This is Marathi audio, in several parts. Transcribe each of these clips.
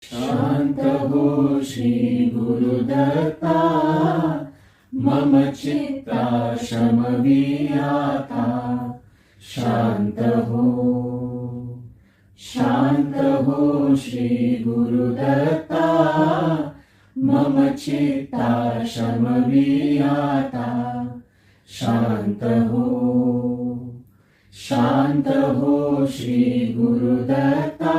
शांत हो श्री गुरुदत्ता, मम चित्ता शमवियाता. शांत हो श्री गुरुदत्ता, मम चित्ता शमवियाता. शांत हो श्री गुरुदत्ता,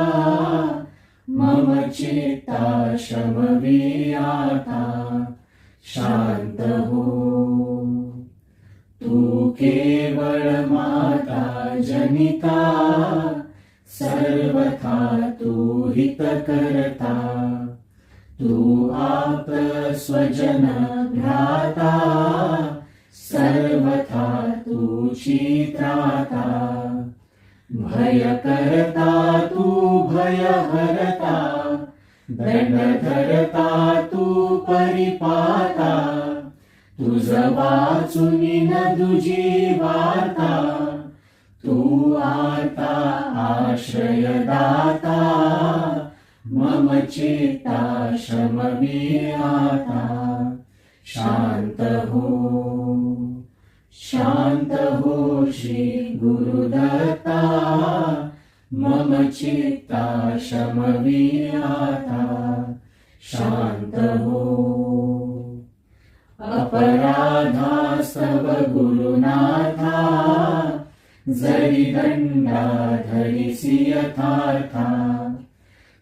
मम चित्ता शमवियाता. शांत हो. तू केवळ माता जनिता, सर्वथा तू हित करता. तू आप स्वजन भ्राता, सर्वथा तूची त्राता. भय करता तू भय हरता, दंड धरता तू परिपाता. तुझ वाचुनी न दुजी वार्ता, तू आता आश्रयदाता. मम चित्ता शमवियाता. शांत हो श्री गुरुदत्ता, मम चित्ता शमवियाता. शांत हो. अपराधास्तव गुरुनाथा, जरी दंडा धरिसी यथार्था.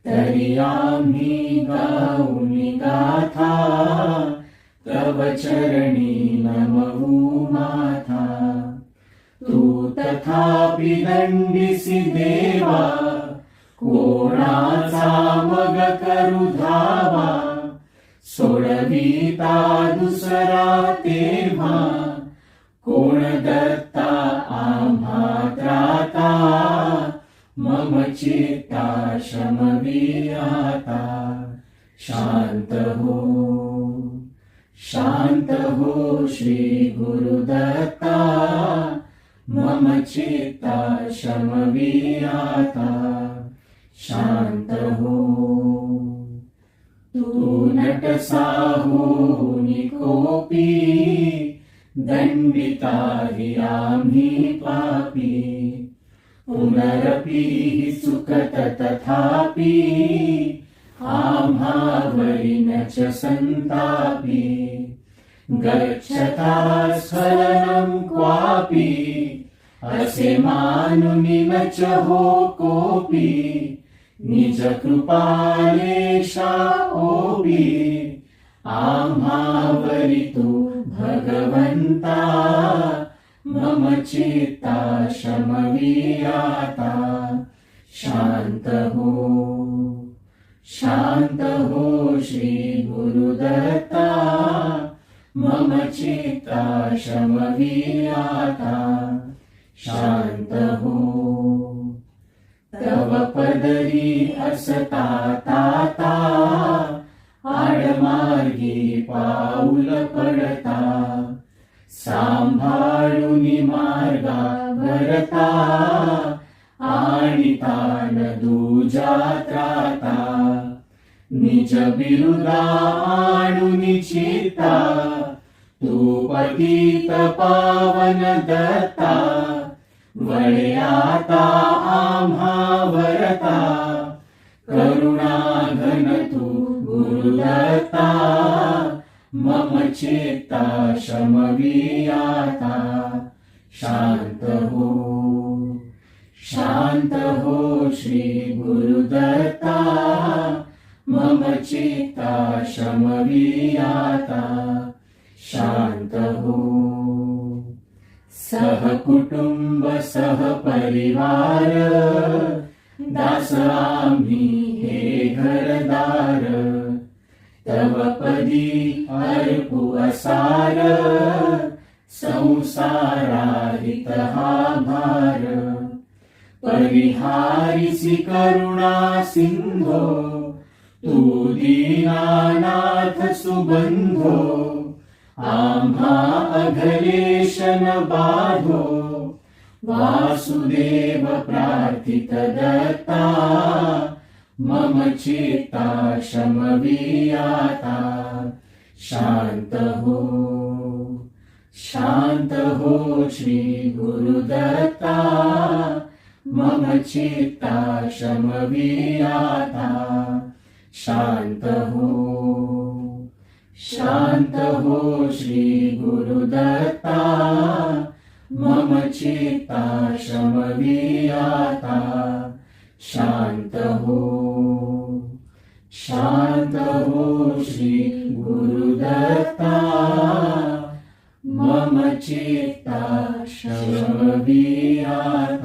तरी आम्ही गाऊनी गाथा, तव चरणी नमवू माथा. तू तथापि दंडिसी देवा, कोणाचा मग करू धावा. सोडविता दुसरा तेव्हा, कोण दत्ता आम्हा त्राता. मम चित्ता शमवियाता. शांत हो श्री गुरुदत्ता, मम चित्ता शमवियाता. शांत हो. तू नट साहूनी कोपी, दंडिता हि आम्ही पापी. पुनरपि हि सुखत तथापि, आम्हावरी न च संतापि. गच्छता स्खलनं क्वापि, असे मानुनि न च हो कोपी. निज कृपालेशा ओपी, आम्हावरी तू भगवंता. मम चित्ता शमवियाता. शांत हो श्री गुरुदत्ता, मम चित्ता शमवियाता. शांत हो. तव पदरी असता ताता, आडमार्गी पाऊल पडता. सांभाळुनी मार्गा भरता, आणिता न दुजा त्राता. निज बिरुदा आणुनी चित्ता, तू पतित पावन दत्ता. वळे आता आम्हा वरता, करुणा घन तू गुरुदत्ता. मम चित्ता शमवियाता. शांत हो श्री गुरुदत्ता, मम चित्ता शमवियाता. शांत हो. सहकुटुंब सहपरिवार, दास आम्ही हे घरदार. तव पदी अर्पू असार, संसाराहित हा भार. परिहारिसी करुणा सिंधो, तू दीनानाथ सुबंधो. आम्हा अघलेशन बाधो, वासुदेव प्रार्थित दत्ता. मम चित्ता शमवियाता शांत हो श्री गुरुदत्ता मम चित्ता शमवियाता शांत हो श्री गुरुदत्ता मम चित्ता शमवियाता शांत हो श्री गुरुदत्ता मम चित्ता शमवियाता